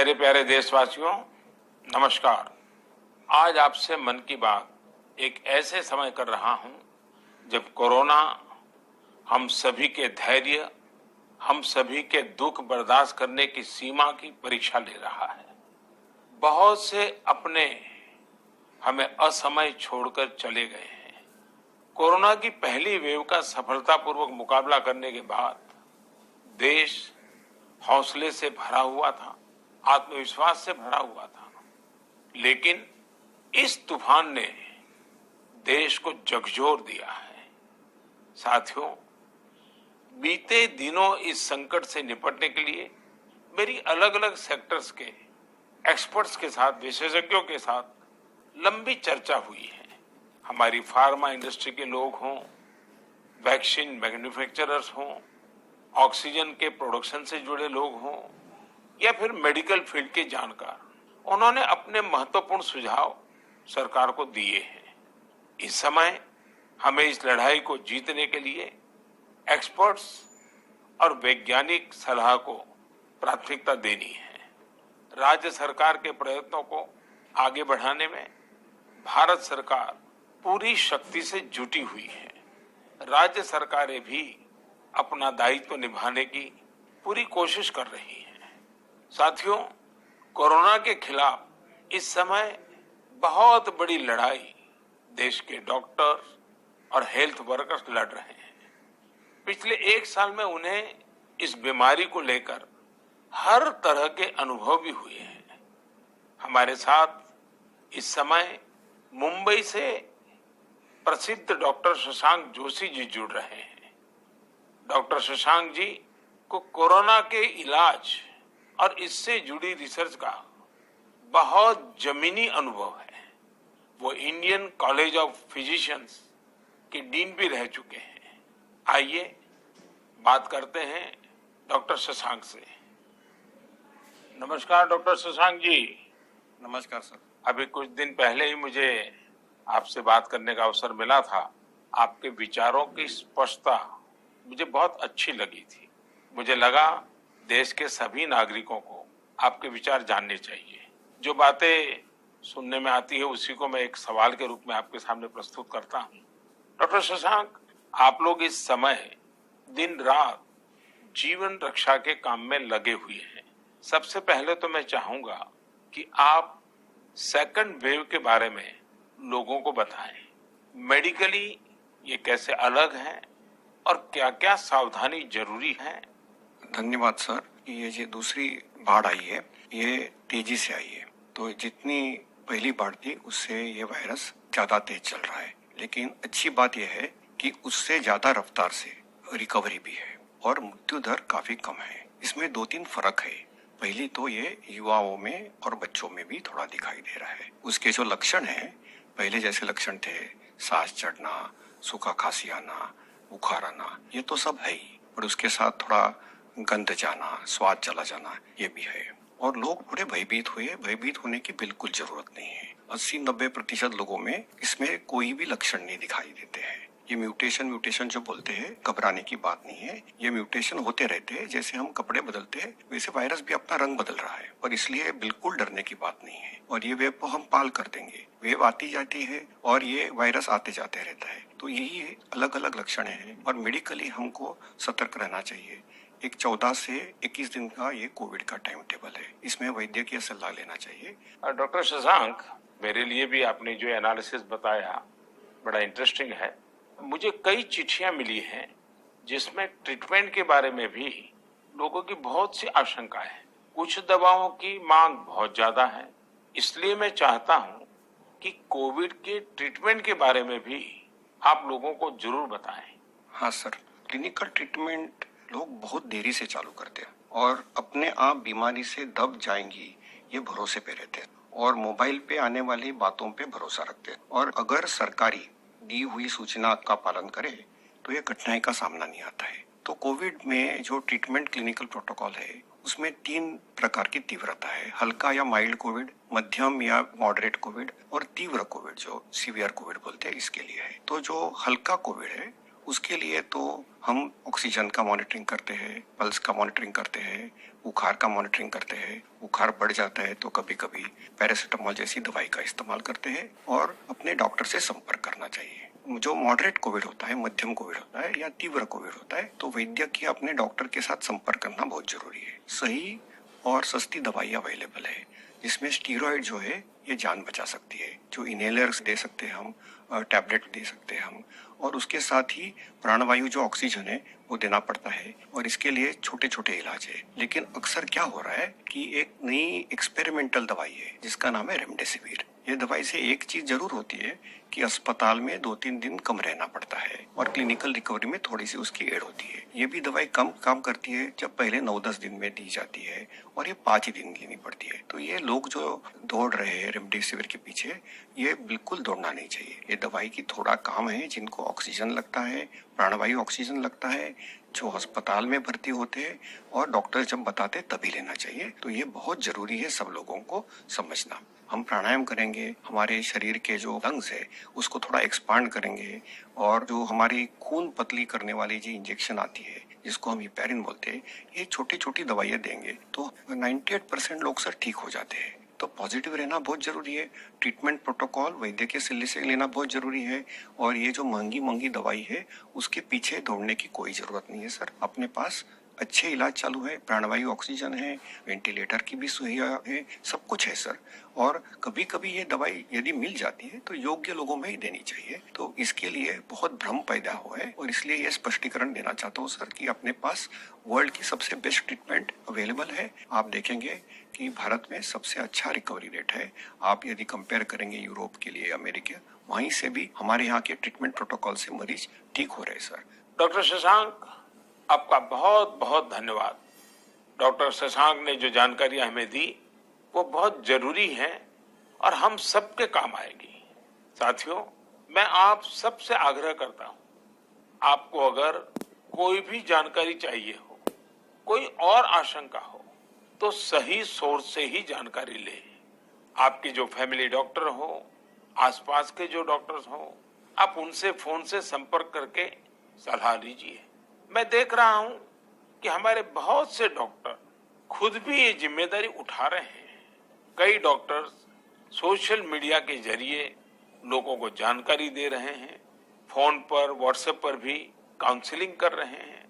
मेरे प्यारे देशवासियों, नमस्कार। आज आपसे मन की बात एक ऐसे समय कर रहा हूं जब कोरोना हम सभी के धैर्य, हम सभी के दुख बर्दाश्त करने की सीमा की परीक्षा ले रहा है। बहुत से अपने हमें असमय छोड़कर चले गए हैं। कोरोना की पहली वेव का सफलतापूर्वक मुकाबला करने के बाद देश हौसले से भरा हुआ था, आत्मविश्वास से भरा हुआ था। लेकिन इस तूफान ने देश को झकझोर दिया है। साथियों, बीते दिनों इस संकट से निपटने के लिए मेरी अलग अलग सेक्टर्स के एक्सपर्ट्स के साथ, विशेषज्ञों के साथ लंबी चर्चा हुई है। हमारी फार्मा इंडस्ट्री के लोग हों, वैक्सीन मैन्युफैक्चरर्स हों, ऑक्सीजन के प्रोडक्शन से जुड़े लोग हों या फिर मेडिकल फील्ड के जानकार, उन्होंने अपने महत्वपूर्ण सुझाव सरकार को दिए हैं। इस समय हमें इस लड़ाई को जीतने के लिए एक्सपर्ट्स और वैज्ञानिक सलाह को प्राथमिकता देनी है। राज्य सरकार के प्रयत्नों को आगे बढ़ाने में भारत सरकार पूरी शक्ति से जुटी हुई है। राज्य सरकारें भी अपना दायित्व निभाने की पूरी कोशिश कर रही हैं। साथियों, कोरोना के खिलाफ इस समय बहुत बड़ी लड़ाई देश के डॉक्टर और हेल्थ वर्कर्स लड़ रहे हैं। पिछले एक साल में उन्हें इस बीमारी को लेकर हर तरह के अनुभव भी हुए हैं। हमारे साथ इस समय मुंबई से प्रसिद्ध डॉक्टर शशांक जोशी जी जुड़ रहे हैं। डॉक्टर शशांक जी को कोरोना के इलाज और इससे जुड़ी रिसर्च का बहुत जमीनी अनुभव है। वो इंडियन कॉलेज ऑफ फिजिशियंस के डीन भी रह चुके हैं। आइए बात करते हैं डॉक्टर शशांक से। नमस्कार डॉक्टर शशांक जी। नमस्कार सर। अभी कुछ दिन पहले ही मुझे आपसे बात करने का अवसर मिला था। आपके विचारों की स्पष्टता मुझे बहुत अच्छी लगी थी। मुझे लगा देश के सभी नागरिकों को आपके विचार जानने चाहिए। जो बातें सुनने में आती है उसी को मैं एक सवाल के रूप में आपके सामने प्रस्तुत करता हूँ। डॉक्टर शशांक, आप लोग इस समय दिन रात जीवन रक्षा के काम में लगे हुए हैं। सबसे पहले तो मैं चाहूंगा कि आप सेकंड वेव के बारे में लोगों को बताएं। मेडिकली ये कैसे अलग है और क्या-क्या सावधानी जरूरी है? धन्यवाद सर। ये जो दूसरी बाढ़ आई है ये तेजी से आई है, तो जितनी पहली बाढ़ थी उससे ये वायरस ज्यादा तेज चल रहा है। लेकिन अच्छी बात यह है कि उससे ज्यादा रफ्तार से रिकवरी भी है और मृत्यु दर काफी कम है। इसमें 2-3 फर्क है। पहली तो ये युवाओं में और बच्चों में भी थोड़ा दिखाई दे रहा है। उसके जो लक्षण है, पहले जैसे लक्षण थे, सांस चढ़ना, सूखा खांसी आना, बुखार आना, ये तो सब है ही, और उसके साथ थोड़ा गंध जाना, स्वाद चला जाना, ये भी है। और लोग थोड़े भयभीत हुए। भयभीत होने की बिल्कुल जरूरत नहीं है। 80-90% लोगों में इसमें कोई भी लक्षण नहीं दिखाई देते हैं। ये म्यूटेशन जो बोलते हैं, घबराने की बात नहीं है। ये म्यूटेशन होते रहते हैं। जैसे हम कपड़े बदलते हैं वैसे वायरस भी अपना रंग बदल रहा है, और इसलिए बिल्कुल डरने की बात नहीं है। और ये वेव को हम पाल कर देंगे। वेव आती जाती है और ये वायरस आते जाते रहता है। तो यही अलग अलग लक्षण हैं और मेडिकली हमको सतर्क रहना चाहिए। एक 14 से 21 दिन का ये कोविड का टाइम टेबल है। इसमें वैद्यकीय सलाह लेना चाहिए। डॉक्टर शशांक, मेरे लिए भी आपने जो एनालिसिस बताया बड़ा इंटरेस्टिंग है। मुझे कई चिट्ठियां मिली हैं जिसमें ट्रीटमेंट के बारे में भी लोगों की बहुत सी आशंका है। कुछ दवाओं की मांग बहुत ज्यादा है। इसलिए मैं चाहता हूं कि कोविड के ट्रीटमेंट के बारे में भी आप लोगों को जरूर बताएं। हाँ सर, क्लिनिकल ट्रीटमेंट लोग बहुत देरी से चालू करते हैं और अपने आप बीमारी से दब जाएंगी ये भरोसे पे रहते हैं और मोबाइल पे आने वाली बातों पे भरोसा रखते हैं। और अगर सरकारी दी हुई सूचना का पालन करे तो ये कठिनाई का सामना नहीं आता है। तो कोविड में जो ट्रीटमेंट क्लिनिकल प्रोटोकॉल है उसमें 3 प्रकार की तीव्रता है। हल्का या माइल्ड कोविड, मध्यम या मॉडरेट कोविड और तीव्र कोविड जो सीवियर कोविड बोलते हैं, इसके लिए है। तो जो हल्का कोविड है उसके लिए तो हम ऑक्सीजन का मॉनिटरिंग करते हैं, पल्स का मॉनिटरिंग करते हैं, बुखार का मॉनिटरिंग करते हैं। बुखार बढ़ जाता है तो कभी कभी पैरासीटामोल जैसी दवाई का इस्तेमाल करते हैं और अपने डॉक्टर से संपर्क करना चाहिए। जो मॉडरेट कोविड होता है, मध्यम कोविड होता है या तीव्र कोविड होता है, तो वैद्य की अपने डॉक्टर के साथ संपर्क करना बहुत जरूरी है। सही और सस्ती दवाई अवेलेबल है जिसमें स्टीरॉयड जो है ये जान बचा सकती है। जो इनहेलर्स दे सकते हैं हम, टैबलेट दे सकते हैं हम, और उसके साथ ही प्राणवायु जो ऑक्सीजन है वो देना पड़ता है और इसके लिए छोटे छोटे इलाज है। लेकिन अक्सर क्या हो रहा है कि एक नई एक्सपेरिमेंटल दवाई है जिसका नाम है रेमडेसिविर। ये दवाई से एक चीज जरूर होती है कि अस्पताल में 2-3 दिन कम रहना पड़ता है और क्लिनिकल रिकवरी में थोड़ी सी उसकी एड होती है। ये भी दवाई कम काम करती है जब पहले 9-10 दिन में दी जाती है और ये 5 ही दिन लेनी पड़ती है। तो ये लोग जो दौड़ रहे हैं रेमडेसिविर के पीछे, ये बिल्कुल दौड़ना नहीं चाहिए। ये दवाई की थोड़ा काम है जिनको ऑक्सीजन लगता है, प्राणवायु ऑक्सीजन लगता है, जो अस्पताल में भर्ती होते हैं और डॉक्टर जब बताते तभी लेना चाहिए। तो ये बहुत जरूरी है सब लोगों को समझना। हम प्राणायाम करेंगे, हमारे शरीर के जो लंग्स है उसको थोड़ा एक्सपांड करेंगे और जो हमारी खून पतली करने वाली जो इंजेक्शन आती है जिसको हम हेपेरिन बोलते हैं, ये छोटी छोटी दवाइयाँ देंगे तो 98% लोग सर ठीक हो जाते हैं। तो पॉजिटिव रहना बहुत जरूरी है। ट्रीटमेंट प्रोटोकॉल वैद्य के सलाह से लेना बहुत जरूरी है और ये जो महंगी महंगी दवाई है उसके पीछे दौड़ने की कोई जरूरत नहीं है सर। अपने पास अच्छे इलाज चालू है, प्राणवायु ऑक्सीजन है, वेंटिलेटर की भी सुविधा है, सब कुछ है सर। और कभी कभी ये दवाई यदि मिल जाती है तो योग्य लोगों में ही देनी चाहिए। तो इसके लिए बहुत भ्रम पैदा हुआ है और इसलिए ये स्पष्टीकरण देना चाहता हूँ सर कि अपने पास वर्ल्ड की सबसे बेस्ट ट्रीटमेंट अवेलेबल है। आप देखेंगे कि भारत में सबसे अच्छा रिकवरी रेट है। आप यदि कंपेयर करेंगे यूरोप के लिए, अमेरिका, वहीं से भी हमारे यहाँ के ट्रीटमेंट प्रोटोकॉल से मरीज ठीक हो रहे हैं सर। डॉक्टर शशांक, आपका बहुत बहुत धन्यवाद। डॉक्टर शशांक ने जो जानकारियां हमें दी वो बहुत जरूरी है और हम सबके काम आएगी। साथियों, मैं आप सबसे आग्रह करता हूं, आपको अगर कोई भी जानकारी चाहिए हो, कोई और आशंका हो, तो सही सोर्स से ही जानकारी ले। आपकी जो फैमिली डॉक्टर हो, आसपास के जो डॉक्टर्स हो, आप उनसे फोन से संपर्क करके सलाह लीजिए। मैं देख रहा हूं कि हमारे बहुत से डॉक्टर खुद भी ये जिम्मेदारी उठा रहे हैं। कई डॉक्टर्स सोशल मीडिया के जरिए लोगों को जानकारी दे रहे हैं, फोन पर, व्हाट्सएप पर भी काउंसलिंग कर रहे हैं।